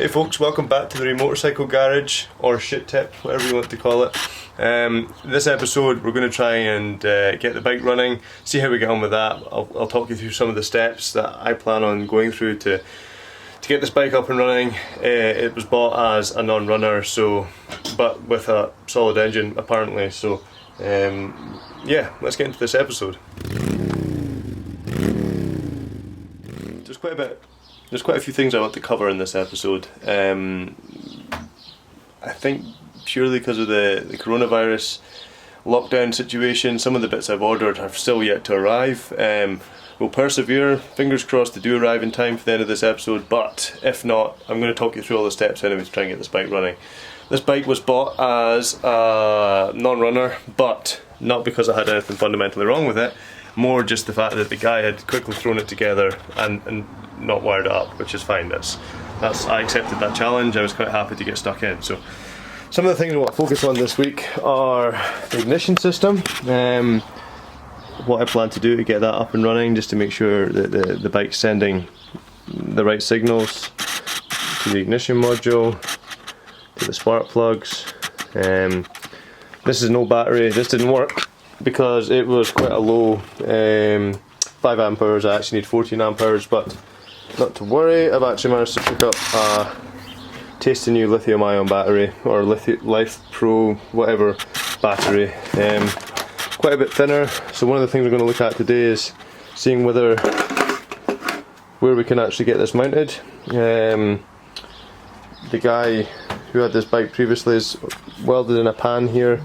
Hey folks, welcome back to the Motorcycle Garage, or Shit Tip, whatever you want to call it. This episode we're going to try and get the bike running, see how we get on with that. I'll talk you through some of the steps that I plan on going through to get this bike up and running. It was bought as a non-runner, but with a solid engine apparently, so yeah, let's get into this episode. There's quite a few things I want to cover in this episode. I think purely because of the coronavirus lockdown situation, some of the bits I've ordered have still yet to arrive. We'll persevere, fingers crossed they do arrive in time for the end of this episode, but if not, I'm going to talk you through all the steps anyway to try and get this bike running. This bike was bought as a non-runner, but not because I had anything fundamentally wrong with it, more just the fact that the guy had quickly thrown it together and not wired it up, which is fine. I accepted that challenge. I was quite happy to get stuck in. So some of the things I want to focus on this week are the ignition system, what I plan to do to get that up and running, just to make sure that the bike's sending the right signals to the ignition module, to the spark plugs. This is no battery. This didn't work because it was quite a low 5 amp hours. I actually need 14 amp hours, but not to worry, I've actually managed to pick up a tasty new lithium ion battery, or Life Pro whatever battery, quite a bit thinner. So one of the things we're going to look at today is seeing where we can actually get this mounted. The guy who had this bike previously is welded in a pan here.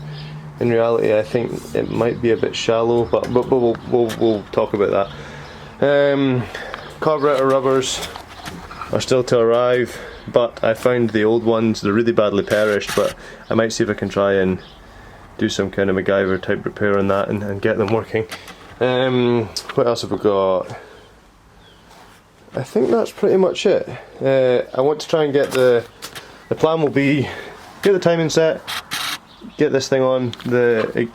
In reality, I think it might be a bit shallow, but we'll talk about that. Carburetor rubbers are still to arrive, but I found the old ones, they're really badly perished, but I might see if I can try and do some kind of MacGyver type repair on that and get them working. What else have we got? I think that's pretty much it. I want to try and get the plan will be get the timing set, get this thing on the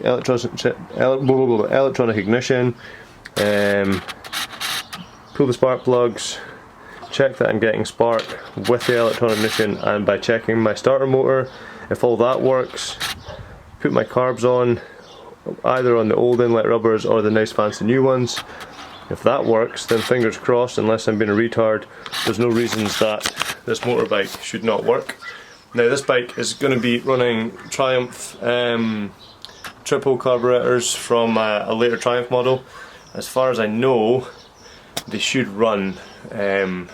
electronic ignition, pull the spark plugs, check that I'm getting spark with the electronic ignition, and by checking my starter motor, if all that works, put my carbs on, either on the old inlet rubbers or the nice fancy new ones. If that works, then fingers crossed, unless I'm being a retard, there's no reasons that this motorbike should not work. Now this bike is going to be running Triumph triple carburetors from a later Triumph model. As far as I know, they should run, the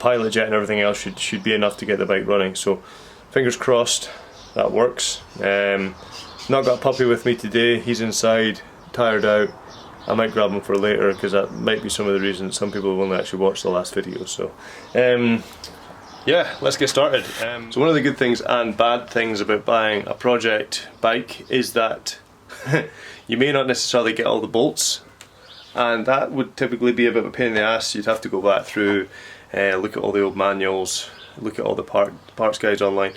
pilot jet and everything else should be enough to get the bike running, so fingers crossed that works. Not got a puppy with me today, he's inside, tired out. I might grab him for later because that might be some of the reasons some people have only actually watched the last video. So yeah, let's get started. So one of the good things and bad things about buying a project bike is that you may not necessarily get all the bolts, and that would typically be a bit of a pain in the ass. You'd have to go back through, look at all the old manuals, look at all the parts guides online,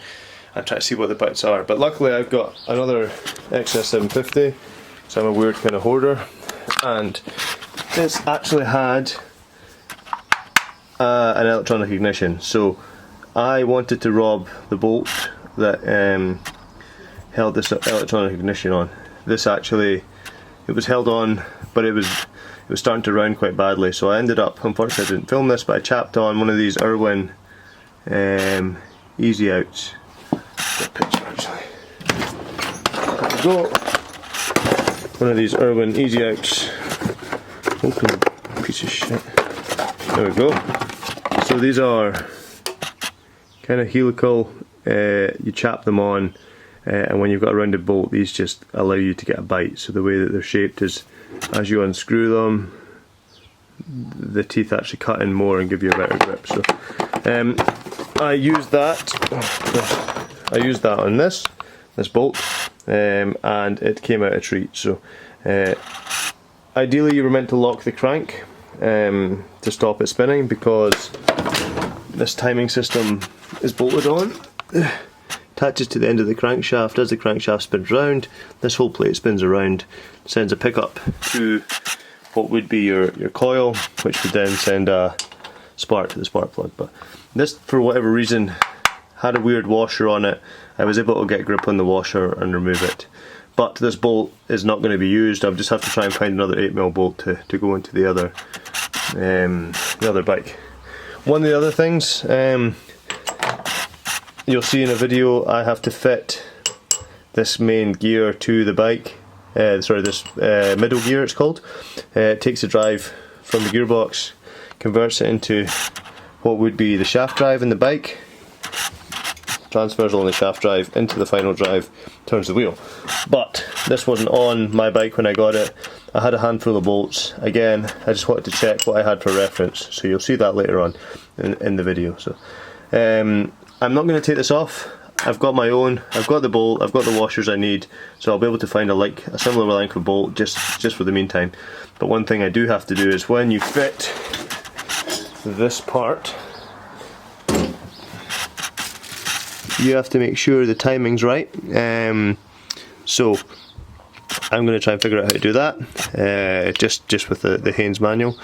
and try to see what the bits are. But luckily I've got another XS850, so I'm a weird kind of hoarder, and this actually had an electronic ignition. So I wanted to rob the bolt that held this electronic ignition on. This actually, it was held on, but it was starting to round quite badly, so I ended up, unfortunately I didn't film this, but I chapped on one of these Irwin easy outs. Got a picture actually. There we go. One of these Irwin easy outs. Open piece of shit. There we go. So these are kind of helical. You chap them on, and when you've got a rounded bolt, these just allow you to get a bite. So the way that they're shaped is, as you unscrew them, the teeth actually cut in more and give you a better grip. So I used that on this bolt, and it came out a treat. So ideally you were meant to lock the crank to stop it spinning, because this timing system is bolted on, attaches to the end of the crankshaft. As the crankshaft spins round, this whole plate spins around, sends a pickup to what would be your coil, which would then send a spark to the spark plug. But this, for whatever reason, had a weird washer on it. I was able to get grip on the washer and remove it. But this bolt is not going to be used. I'll just have to try and find another 8mm bolt to go into the other bike. One of the other things, you'll see in a video, I have to fit this main gear to the bike. This middle gear it's called. It takes the drive from the gearbox, converts it into what would be the shaft drive in the bike, transfers all the shaft drive into the final drive, turns the wheel. But this wasn't on my bike when I got it. I had a handful of bolts. Again, I just wanted to check what I had for reference, so you'll see that later on in the video. So I'm not going to take this off. I've got my own, I've got the bolt, I've got the washers I need, so I'll be able to find a similar length of bolt just for the meantime. But one thing I do have to do is when you fit this part, you have to make sure the timing's right. So I'm going to try and figure out how to do that, just with the Haynes manual.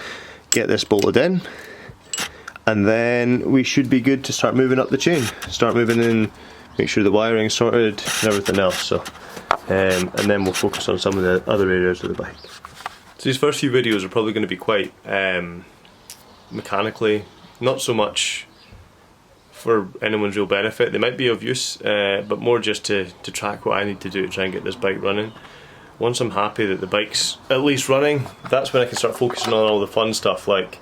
Get this bolted in, and then we should be good to start moving up the chain. Start moving in, make sure the wiring's sorted and everything else. So, and then we'll focus on some of the other areas of the bike. So these first few videos are probably going to be quite mechanically, not so much for anyone's real benefit. They might be of use, but more just to track what I need to do to try and get this bike running. Once I'm happy that the bike's at least running, that's when I can start focusing on all the fun stuff, like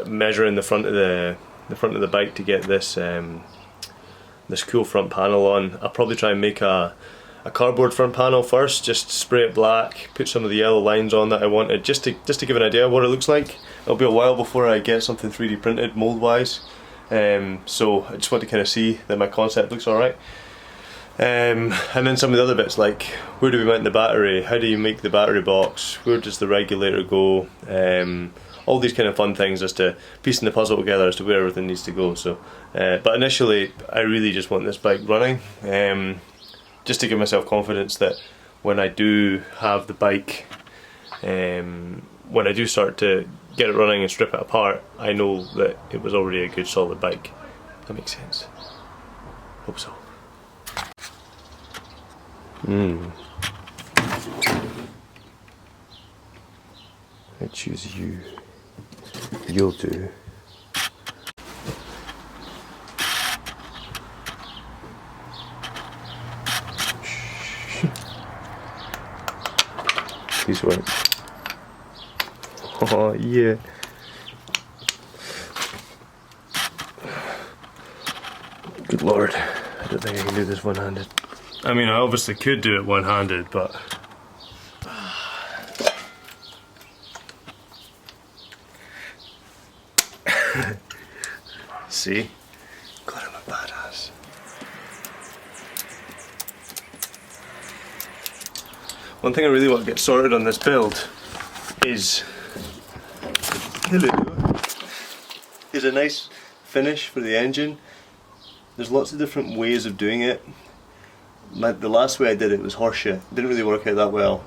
measuring the front of the bike to get this this cool front panel on. I'll probably try and make a cardboard front panel first, just spray it black, put some of the yellow lines on that I wanted, just to give an idea of what it looks like. It'll be a while before I get something 3D printed mold wise, so I just want to kind of see that my concept looks alright. And then some of the other bits, like where do we mount the battery, how do you make the battery box, where does the regulator go, all these kind of fun things as to piecing the puzzle together as to where everything needs to go. So, but initially I really just want this bike running, just to give myself confidence that when I do have the bike, when I do start to get it running and strip it apart, I know that it was already a good solid bike. That makes sense. Hope so. I choose you. You'll do. Please work. Oh yeah. Good lord, I don't think I can do this one-handed. I mean, I obviously could do it one-handed, but see? God, I'm a badass. One thing I really want to get sorted on this build is a nice finish for the engine. There's lots of different ways of doing it. The last way I did it was horseshit. It didn't really work out that well.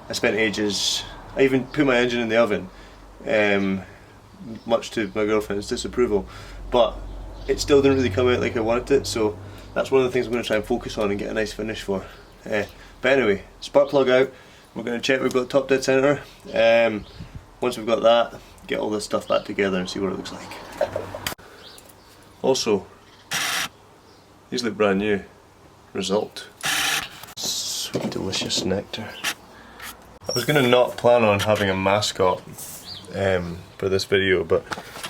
I spent ages. I even put my engine in the oven, much to my girlfriend's disapproval, but it still didn't really come out like I wanted it. So that's one of the things I'm going to try and focus on and get a nice finish for. But anyway, spark plug out. We're going to check we've got top dead center. Once we've got that, get all this stuff back together and see what it looks like. Also, these look brand new. Result. Sweet delicious nectar. I was going to not plan on having a mascot for this video, but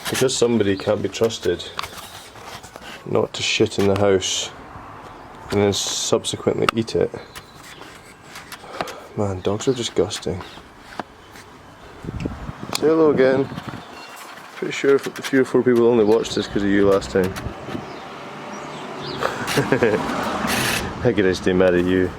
because somebody can't be trusted not to shit in the house and then subsequently eat it. Man, dogs are disgusting. Say hello again. Pretty sure 3 or 4 people only watched this because of you last time. How could I stay mad at you?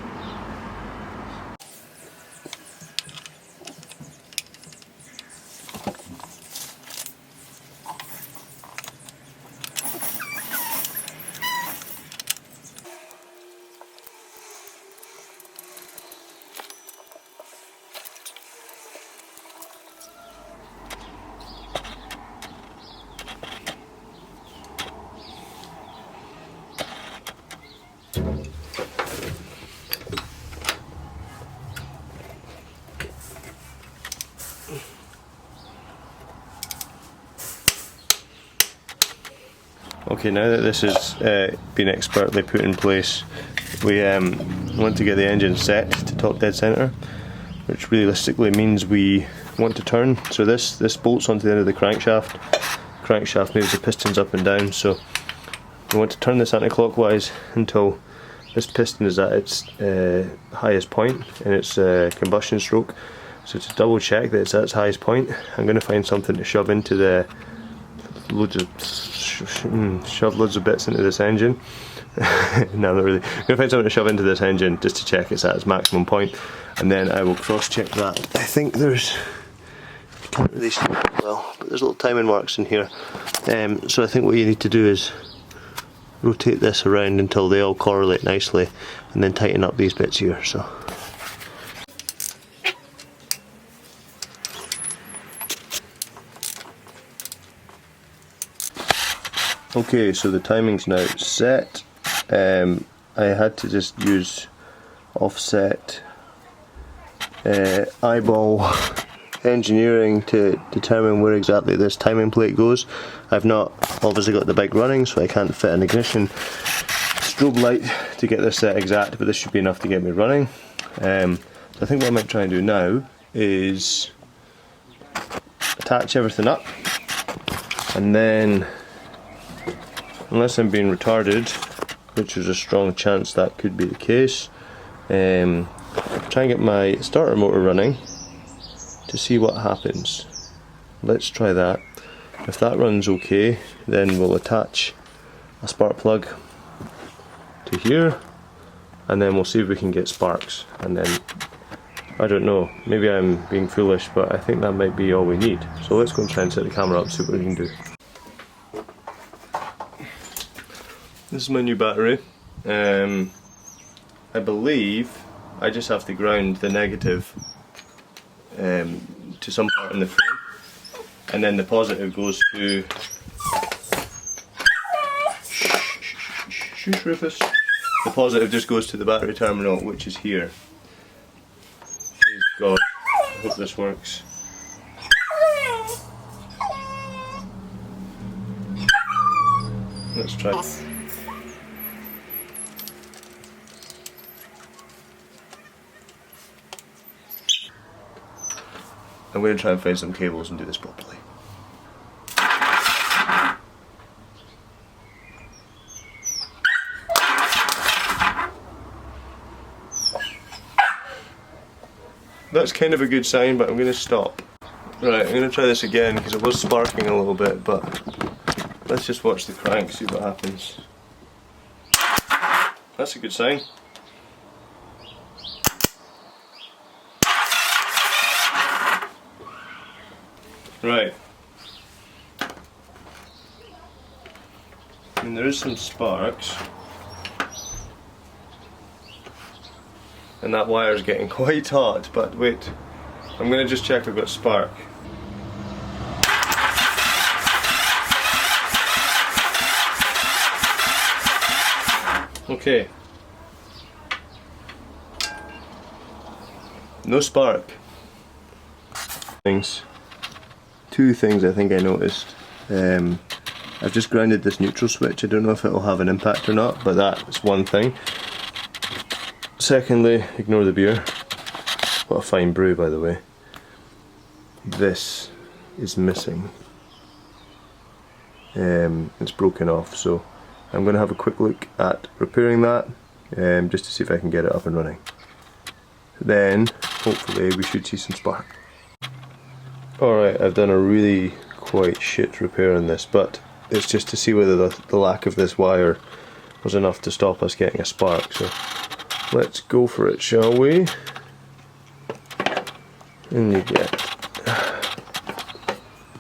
Okay, now that this has been expertly put in place, we want to get the engine set to top dead centre, which realistically means we want to turn. So this bolts onto the end of the crankshaft. Crankshaft moves the pistons up and down, so we want to turn this anti-clockwise until this piston is at its highest point in its combustion stroke. So to double check that it's at its highest point, I'm going to find something to shove into the shove loads of bits into this engine. No, not really. I'm going to find something to shove into this engine just to check it's at its maximum point, and then I will cross check that. I think there's, you can't really see it well, but there's little timing marks in here. So I think what you need to do is rotate this around until they all correlate nicely, and then tighten up these bits here. So. Okay, so the timing's now set. I had to just use offset eyeball engineering to determine where exactly this timing plate goes. I've not obviously got the bike running, so I can't fit an ignition strobe light to get this set exact, but this should be enough to get me running. So I think what I might try and do now is attach everything up, and then, unless I'm being retarded, which is a strong chance that could be the case, try and get my starter motor running to see what happens. Let's try that. If that runs okay, then we'll attach a spark plug to here, and then we'll see if we can get sparks. And then, I don't know, maybe I'm being foolish, but I think that might be all we need. So let's go and try and set the camera up, see what we can do. This is my new battery. I believe I just have to ground the negative to some part in the frame, and then the positive goes to shush Rufus. The positive just goes to the battery terminal, which is here. Please God, I hope this works. Let's try. I'm going to try and find some cables and do this properly. That's kind of a good sign, but I'm going to stop. Right, I'm going to try this again because it was sparking a little bit, but let's just watch the crank, see what happens. That's a good sign. Right. I mean, there is some sparks, and that wire is getting quite hot, but wait, I'm going to just check I've got spark. Okay. No spark. Two things I think I noticed. I've just grounded this neutral switch. I don't know if it'll have an impact or not, but that's one thing. Secondly, ignore the beer. What a fine brew, by the way. This is missing. It's broken off, so I'm going to have a quick look at repairing that, just to see if I can get it up and running. Then, hopefully, we should see some spark. Alright, I've done a really quite shit repair on this, but it's just to see whether the lack of this wire was enough to stop us getting a spark. So let's go for it, shall we? And you get,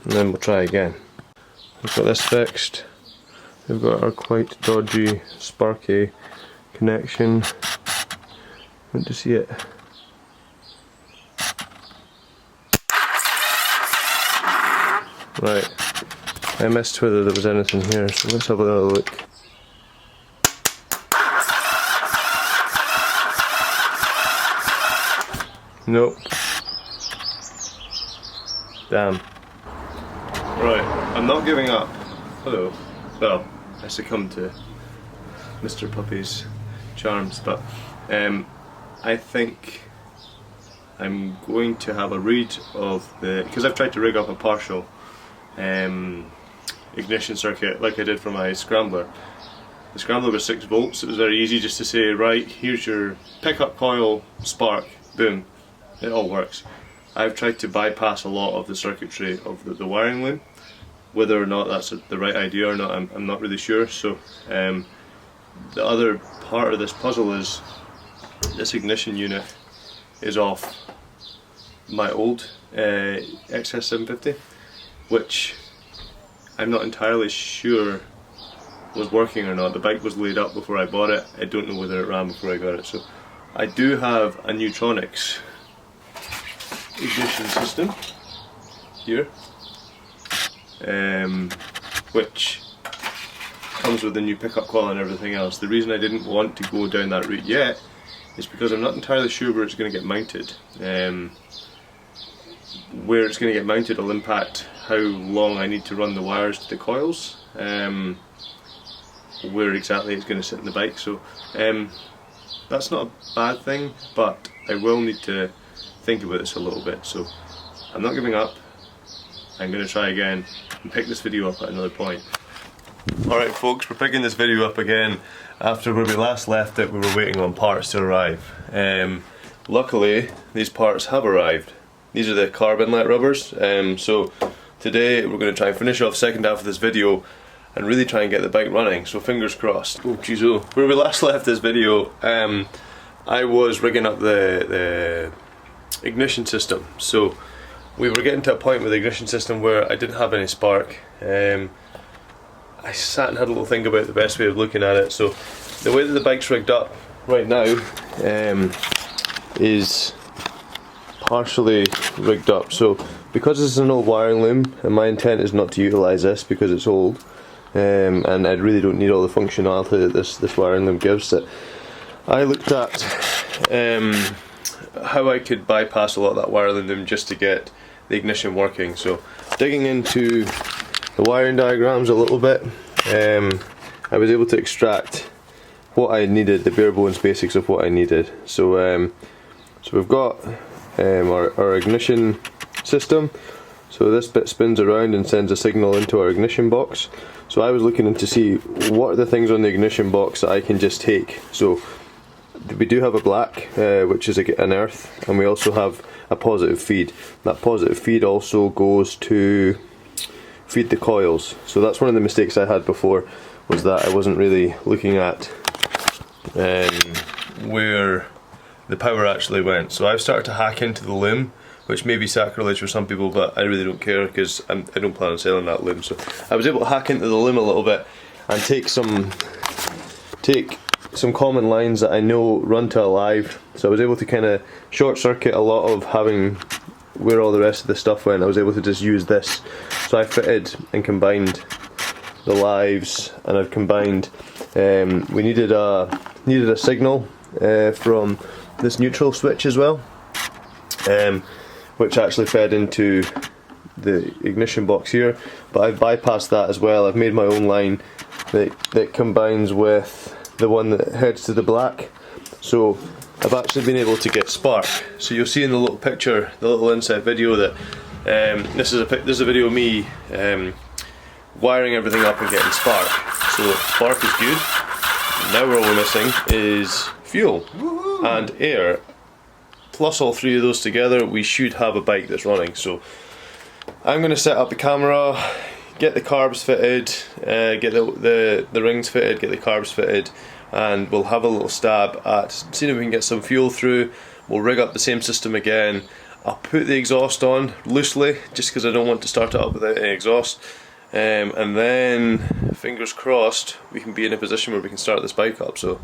and then we'll try again. We've got this fixed. We've got our quite dodgy sparky connection. Want to see it? Right, I missed whether there was anything here, so let's have another look. Nope. Damn. Right, I'm not giving up. Hello. Well, I succumbed to Mr. Puppy's charms, but I think I'm going to have a read of because I've tried to rig up a partial ignition circuit like I did for my Scrambler. The Scrambler was 6 volts, it was very easy just to say, right, here's your pickup coil, spark, boom, it all works. I've tried to bypass a lot of the circuitry of the wiring loom. Whether or not that's the right idea or not, I'm not really sure. So the other part of this puzzle is this ignition unit is off my old XS850, which I'm not entirely sure was working or not. The bike was laid up before I bought it. I don't know whether it ran before I got it. So I do have a Neutronics ignition system here, which comes with a new pickup coil and everything else. The reason I didn't want to go down that route yet is because I'm not entirely sure where it's going to get mounted. Where it's going to get mounted will impact how long I need to run the wires to the coils, where exactly it's going to sit in the bike. So that's not a bad thing, but I will need to think about this a little bit. So I'm not giving up. I'm going to try again and pick this video up at another point. Alright folks, we're picking this video up again. After where we last left it, we were waiting on parts to arrive. Luckily, these parts have arrived. These are the carb inlet rubbers. So today we're going to try and finish off the second half of this video and really try and get the bike running, so fingers crossed. Oh jeez, oh. Where we last left this video, I was rigging up the ignition system. So we were getting to a point with the ignition system where I didn't have any spark. I sat and had a little think about the best way of looking at it. So the way that the bike's rigged up right now is partially rigged up. So because this is an old wiring loom, and my intent is not to utilise this because it's old, and I really don't need all the functionality that this wiring loom gives it, I looked at how I could bypass a lot of that wiring loom just to get the ignition working. So digging into the wiring diagrams a little bit, I was able to extract what I needed, the bare bones basics of what I needed. So so we've got our ignition system. So this bit spins around and sends a signal into our ignition box. So I was looking in to see what are the things on the ignition box that I can just take. So we do have a black, which is an earth, and we also have a positive feed. That positive feed also goes to feed the coils. So that's one of the mistakes I had before, was that I wasn't really looking at where the power actually went. So I've started to hack into the loom, which may be sacrilege for some people, but I really don't care because I don't plan on selling that loom. So I was able to hack into the loom a little bit and take some common lines that I know run to a live. So I was able to kind of short circuit a lot of having where all the rest of the stuff went. I was able to just use this. So I fitted and combined the lives, and I've combined, we needed a signal from this neutral switch as well, which actually fed into the ignition box here, but I've bypassed that as well. I've made my own line that combines with the one that heads to the black. So I've actually been able to get spark. So you'll see in the little picture, the little inside video, that this is a video of me wiring everything up and getting spark. So spark is good. Now all we're missing is fuel and air. Plus all three of those together, we should have a bike that's running. So I'm going to set up the camera, get the carbs fitted, get the rings fitted, get the carbs fitted, and we'll have a little stab at seeing if we can get some fuel through. We'll rig up the same system again. I'll put the exhaust on loosely, just because I don't want to start it up without any exhaust. And then, fingers crossed, we can be in a position where we can start this bike up. So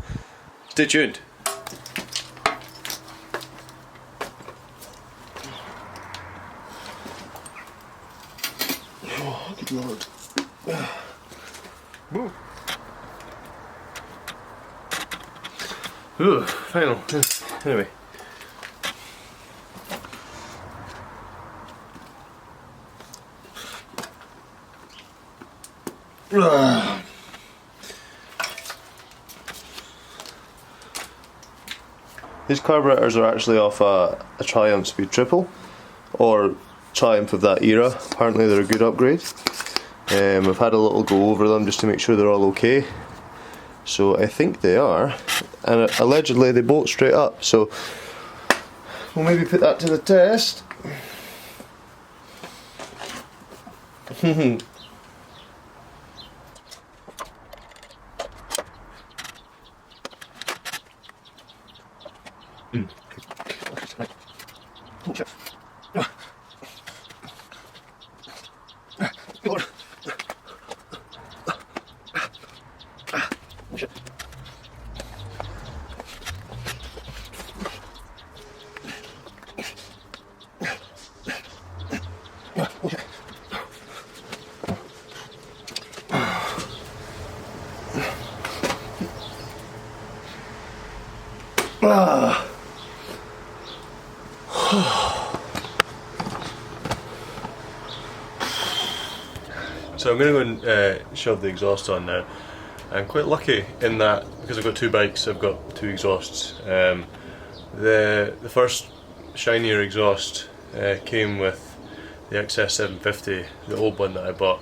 stay tuned. Oh, good lord. Ooh, final. Anyway. These carburetors are actually off a Triumph Speed Triple, or Triumph of that era. Apparently they're a good upgrade. I've had a little go over them just to make sure they're all okay. So I think they are, and allegedly they bolt straight up, so we'll maybe put that to the test. So I'm going to go and shove the exhaust on now. I'm quite lucky in that, because I've got two bikes, I've got two exhausts. The first shinier exhaust came with the XS850, the old one that I bought,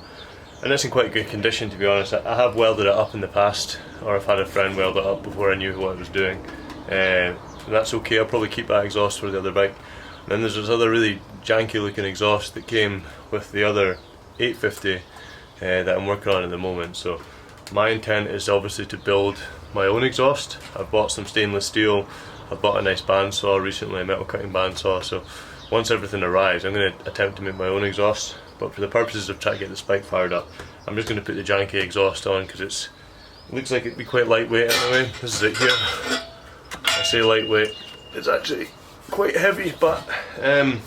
and it's in quite good condition, to be honest. I have welded it up in the past, or I've had a friend weld it up before I knew what I was doing, and that's okay. I'll probably keep that exhaust for the other bike. And then there's this other really janky looking exhaust that came with the other 850 that I'm working on at the moment. So my intent is obviously to build my own exhaust. I've bought some stainless steel, I've bought a nice bandsaw recently, a metal cutting bandsaw, so once everything arrives I'm going to attempt to make my own exhaust. But for the purposes of trying to get this bike fired up, I'm just going to put the janky exhaust on, because it looks like it'd be quite lightweight anyway. This is it here. I say lightweight, it's actually quite heavy, but I'm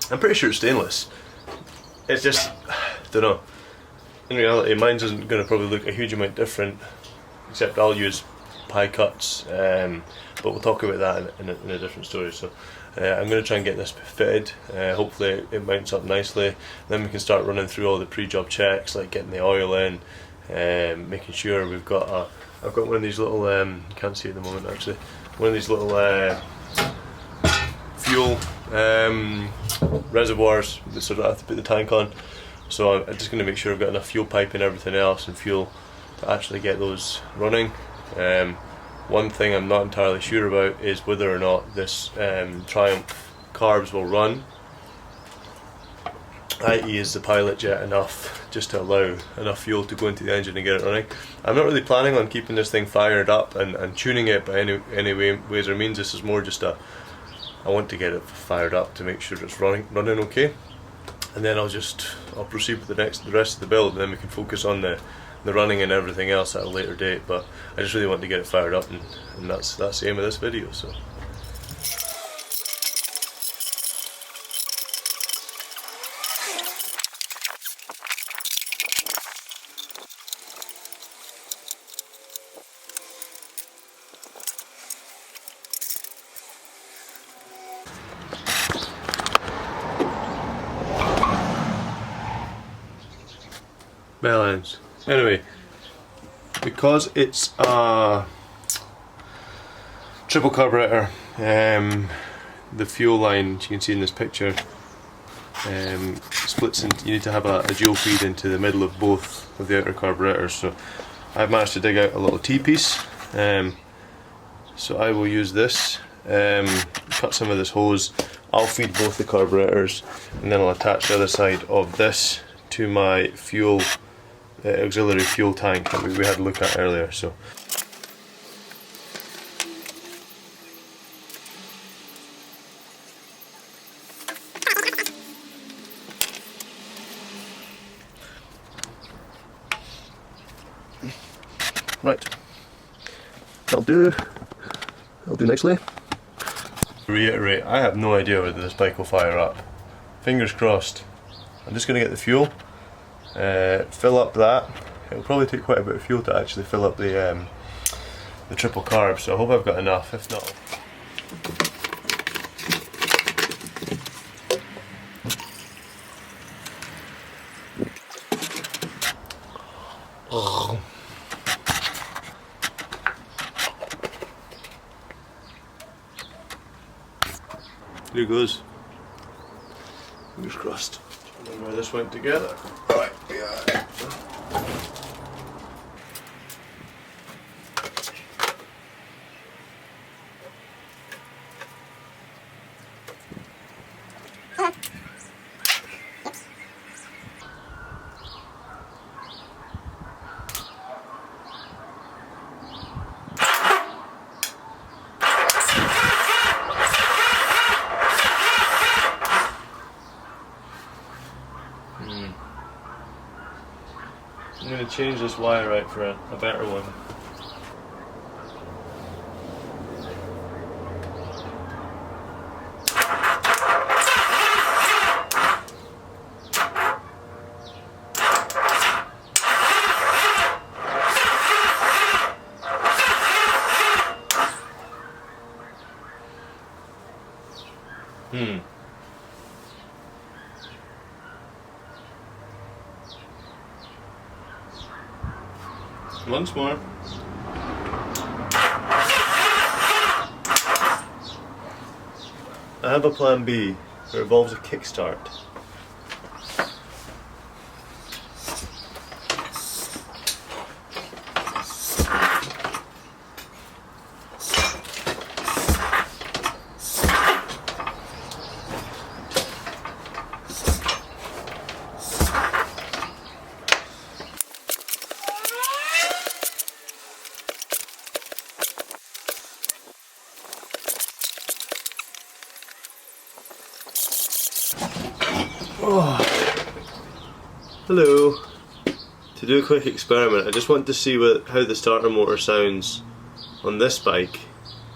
pretty sure it's stainless. It's just, I don't know. In reality, mine isn't going to probably look a huge amount different, except I'll use pie cuts, but we'll talk about that in a different story. So I'm going to try and get this fitted. Hopefully it mounts up nicely. Then we can start running through all the pre-job checks, like getting the oil in, making sure we've got I've got one of these little, can't see at the moment actually, one of these little fuel reservoirs that sort of I have to put the tank on. So I'm just going to make sure I've got enough fuel pipe and everything else, and fuel to actually get those running. One thing I'm not entirely sure about is whether or not this Triumph carbs will run, i.e. is the pilot jet enough just to allow enough fuel to go into the engine and get it running. I'm not really planning on keeping this thing fired up and tuning it by any ways or means. This is more just I want to get it fired up to make sure it's running okay. And then I'll proceed with the rest of the build, and then we can focus on the running and everything else at a later date. But I just really want to get it fired up, and that's the aim of this video. So. Bell ends. Anyway, because it's a triple carburetor, the fuel line, as you can see in this picture, splits into, you need to have a dual feed into the middle of both of the outer carburetors. So I've managed to dig out a little T-piece, so I will use this, cut some of this hose. I'll feed both the carburetors, and then I'll attach the other side of this to my fuel auxiliary fuel tank that we had a look at earlier. So right, that'll do nicely. To reiterate, I have no idea whether this bike will fire up. Fingers crossed. I'm just going to get the fuel, fill up that. It'll probably take quite a bit of fuel to actually fill up the triple carb, so I hope I've got enough. If not, Oh. Here goes. Fingers crossed. Remember where this went together. Right, yeah. I'm going to change this wire out for a better one. Once more. I have a plan B. It involves a kickstart. Oh. Hello. To do a quick experiment, I just want to see how the starter motor sounds on this bike,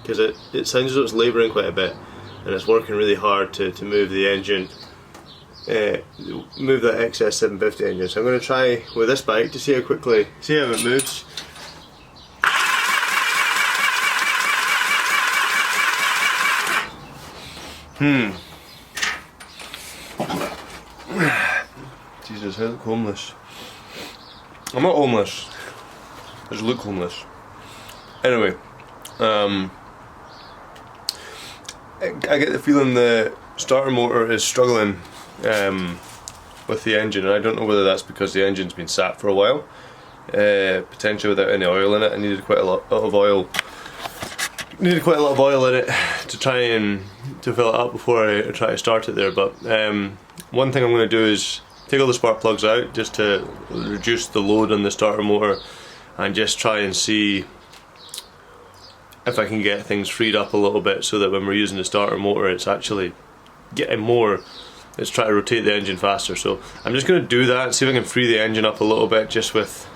because it sounds as though it's labouring quite a bit and it's working really hard to move the engine, move that XS850 engine. So I'm going to try with this bike to see how it moves. Jesus, I look homeless. I'm not homeless. I just look homeless. Anyway, I get the feeling the starter motor is struggling with the engine, and I don't know whether that's because the engine's been sat for a while, potentially without any oil in it. I needed quite a lot of oil. Needed quite a lot of oil in it to try and to fill it up before I try to start it there. But one thing I'm going to do is take all the spark plugs out just to reduce the load on the starter motor, and just try and see if I can get things freed up a little bit, so that when we're using the starter motor it's actually getting more. Let's try to rotate the engine faster. So I'm just going to do that and see if I can free the engine up a little bit, just with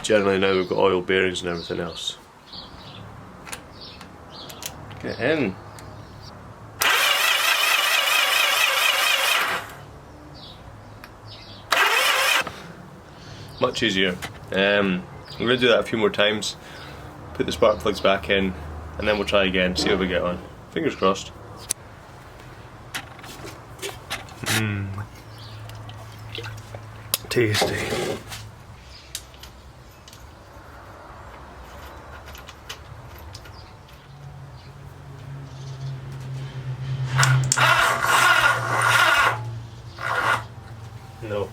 generally now we've got oil bearings and everything else. Get in. Much easier. I'm going to do that a few more times, put the spark plugs back in, and then we'll try again, see how we get on. Fingers crossed. Tasty. No.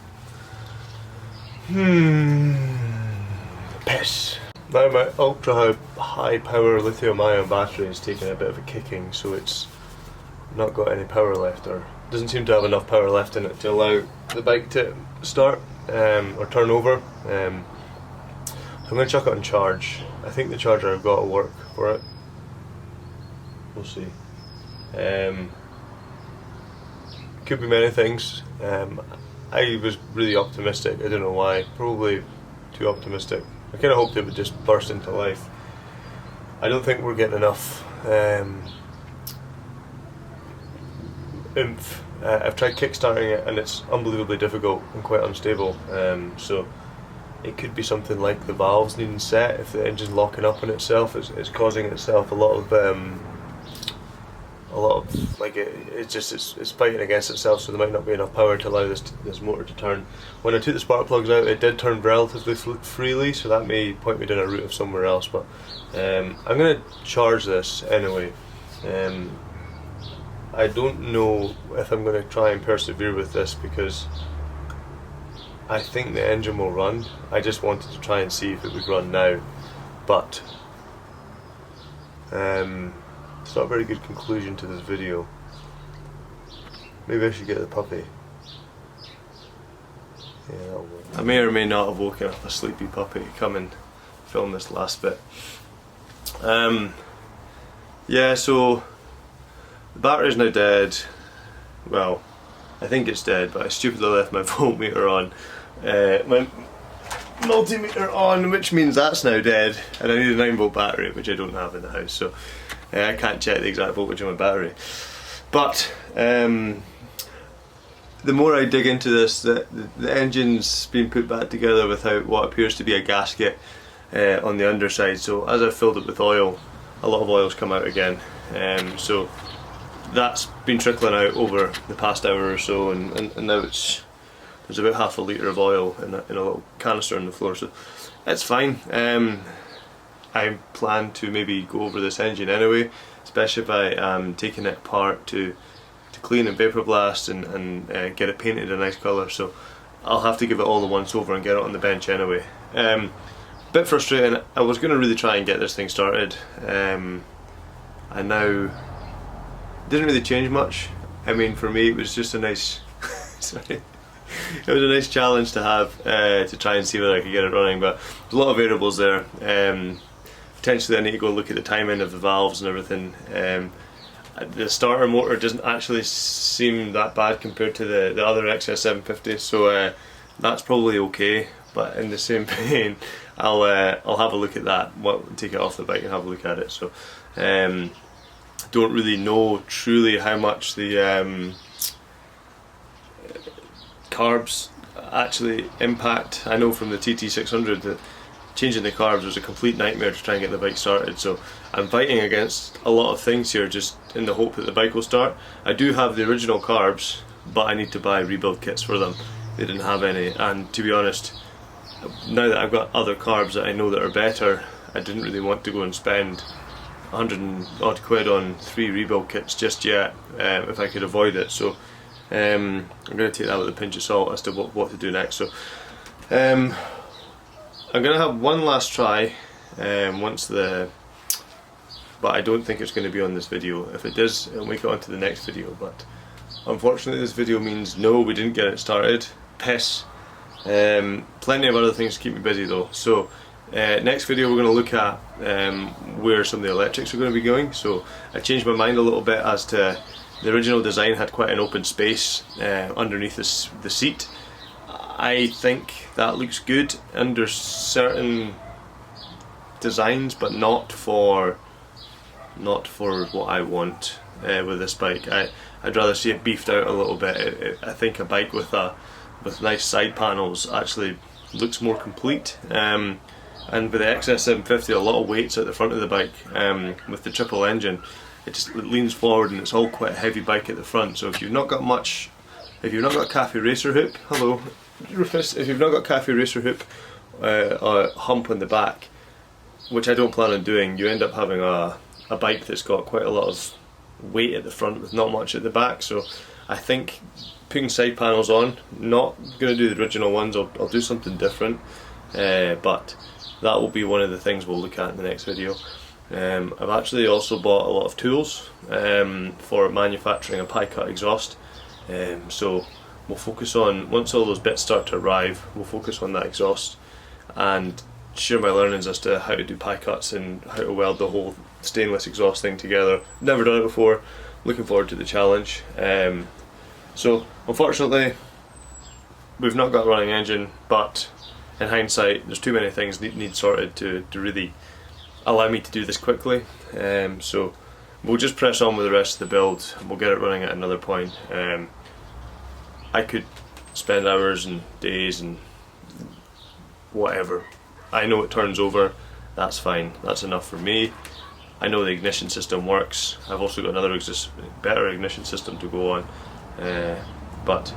Piss. Now my ultra high power lithium ion battery is taking a bit of a kicking, so it's not got any power left, or doesn't seem to have enough power left in it to allow the bike to start or turn over. I'm going to chuck it on charge. I think the charger I've got will work for it. We'll see. Could be many things. I was really optimistic. I don't know why. Probably too optimistic. I kind of hoped it would just burst into life. I don't think we're getting enough oomph. I've tried kickstarting it and it's unbelievably difficult and quite unstable. So it could be something like the valves needing set. If the engine's locking up on itself, it's causing itself a lot of a lot of, like, it's fighting against itself, so there might not be enough power to allow this motor to turn. When I took the spark plugs out, it did turn relatively freely, so that may point me down a route of somewhere else, but I'm going to charge this anyway. I don't know if I'm going to try and persevere with this, because I think the engine will run. I just wanted to try and see if it would run now, but it's not a very good conclusion to this video. Maybe I should get the puppy. Yeah, that'll work. I may or may not have woken up a sleepy puppy to come and film this last bit. Yeah, so the battery's now dead. Well, I think it's dead, but I stupidly left my voltmeter on. My multimeter on, which means that's now dead, and I need a 9-volt battery, which I don't have in the house, so I can't check the exact voltage on my battery. But the more I dig into this, the engine's been put back together without what appears to be a gasket on the underside, so as I've filled it with oil, a lot of oil's come out again. So that's been trickling out over the past hour or so, and now there's about half a litre of oil in a little canister on the floor, so it's fine. I plan to maybe go over this engine anyway, especially if I am taking it apart to clean and vapor blast and get it painted a nice colour, so I'll have to give it all the once over and get it on the bench anyway. Bit frustrating. I was going to really try and get this thing started. I now didn't really change much. I mean, for me it was just a nice sorry. It was a nice challenge to have, to try and see whether I could get it running, but there's a lot of variables there. Potentially I need to go look at the timing of the valves and everything. The starter motor doesn't actually seem that bad compared to the other XS850, so that's probably okay, but in the same vein I'll have a look at that, take it off the bike and have a look at it. So don't really know truly how much the carbs actually impact. I know from the TT600 that changing the carbs was a complete nightmare to try and get the bike started, so I'm fighting against a lot of things here just in the hope that the bike will start. I do have the original carbs, but I need to buy rebuild kits for them. They didn't have any, and to be honest, now that I've got other carbs that I know that are better, I didn't really want to go and spend 100 and odd quid on 3 rebuild kits just yet, if I could avoid it. So I'm going to take that with a pinch of salt as to what to do next. So I'm going to have one last try but I don't think it's going to be on this video. If it does, it'll make it onto the next video, but unfortunately this video means no, we didn't get it started. Piss. Plenty of other things to keep me busy though. So next video we're going to look at where some of the electrics are going to be going. So I changed my mind a little bit as to the original design had quite an open space underneath the seat. I think that looks good under certain designs, but not for what I want with this bike. I'd rather see it beefed out a little bit. I think a bike with nice side panels actually looks more complete. And with the XS850, a lot of weight's at the front of the bike. With the triple engine, it leans forward and it's all quite a heavy bike at the front. So if you've not got cafe racer hoop, hello, Rufus, if you've not got cafe racer hoop or hump on the back, which I don't plan on doing, you end up having a bike that's got quite a lot of weight at the front with not much at the back. So I think putting side panels on, not going to do the original ones, I'll do something different, but that will be one of the things we'll look at in the next video. I've actually also bought a lot of tools for manufacturing a pie cut exhaust, so we'll focus on, once all those bits start to arrive, we'll focus on that exhaust and share my learnings as to how to do pie cuts and how to weld the whole stainless exhaust thing together. Never done it before, looking forward to the challenge. So unfortunately we've not got a running engine, but in hindsight there's too many things that need sorted to really allow me to do this quickly. So we'll just press on with the rest of the build and we'll get it running at another point. I could spend hours and days and whatever. I know it turns over, that's fine, that's enough for me. I know the ignition system works. I've also got another better ignition system to go on, but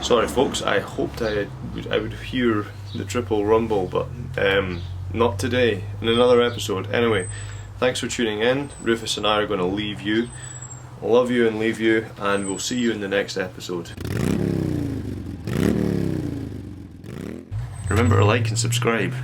sorry folks, I hoped I would hear the triple rumble, but not today, in another episode. Anyway, thanks for tuning in. Rufus and I are going to leave you. Love you and leave you, and we'll see you in the next episode. Remember to like and subscribe.